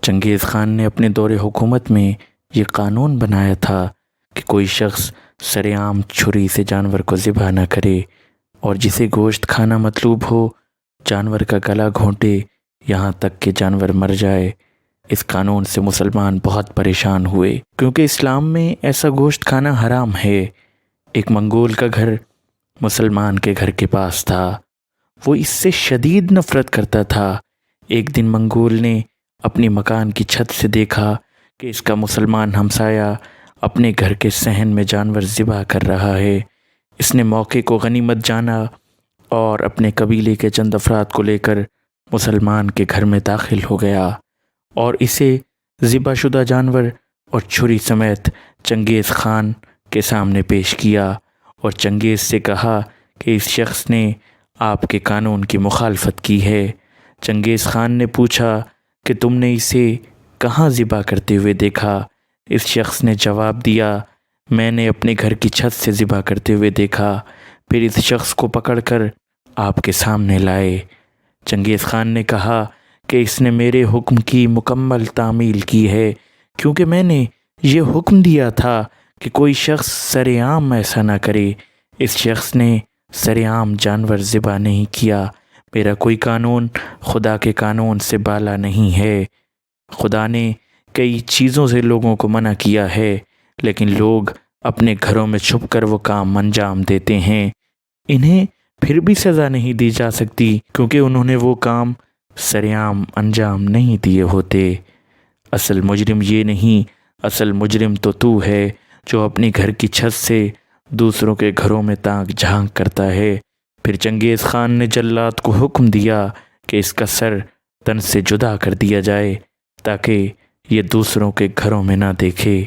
چنگیز خان نے اپنے دور حکومت میں یہ قانون بنایا تھا کہ کوئی شخص سر عام چھری سے جانور کو ذبح نہ کرے، اور جسے گوشت کھانا مطلوب ہو جانور کا گلا گھونٹے یہاں تک کہ جانور مر جائے۔ اس قانون سے مسلمان بہت پریشان ہوئے کیونکہ اسلام میں ایسا گوشت کھانا حرام ہے۔ ایک منگول کا گھر مسلمان کے گھر کے پاس تھا، وہ اس سے شدید نفرت کرتا تھا۔ ایک دن منگول نے اپنی مکان کی چھت سے دیکھا کہ اس کا مسلمان ہمسایہ اپنے گھر کے صحن میں جانور ذبح کر رہا ہے۔ اس نے موقع کو غنیمت جانا اور اپنے قبیلے کے چند افراد کو لے کر مسلمان کے گھر میں داخل ہو گیا اور اسے ذبح شدہ جانور اور چھری سمیت چنگیز خان کے سامنے پیش کیا اور چنگیز سے کہا کہ اس شخص نے آپ کے قانون کی مخالفت کی ہے۔ چنگیز خان نے پوچھا کہ تم نے اسے کہاں ذبح کرتے ہوئے دیکھا؟ اس شخص نے جواب دیا، میں نے اپنے گھر کی چھت سے ذبح کرتے ہوئے دیکھا۔ پھر اس شخص کو پکڑ کر آپ کے سامنے لائے۔ چنگیز خان نے کہا کہ اس نے میرے حکم کی مکمل تعمیل کی ہے، کیونکہ میں نے یہ حکم دیا تھا کہ کوئی شخص سر عام ایسا نہ کرے۔ اس شخص نے سر عام جانور ذبح نہیں کیا۔ میرا کوئی قانون خدا کے قانون سے بالا نہیں ہے۔ خدا نے کئی چیزوں سے لوگوں کو منع کیا ہے، لیکن لوگ اپنے گھروں میں چھپ کر وہ کام انجام دیتے ہیں۔ انہیں پھر بھی سزا نہیں دی جا سکتی کیونکہ انہوں نے وہ کام سرعام انجام نہیں دیے ہوتے۔ اصل مجرم یہ نہیں، اصل مجرم تو ہے جو اپنی گھر کی چھت سے دوسروں کے گھروں میں تاک جھانک کرتا ہے۔ پھر چنگیز خان نے جلاد کو حکم دیا کہ اس کا سر تن سے جدا کر دیا جائے تاکہ یہ دوسروں کے گھروں میں نہ دیکھے۔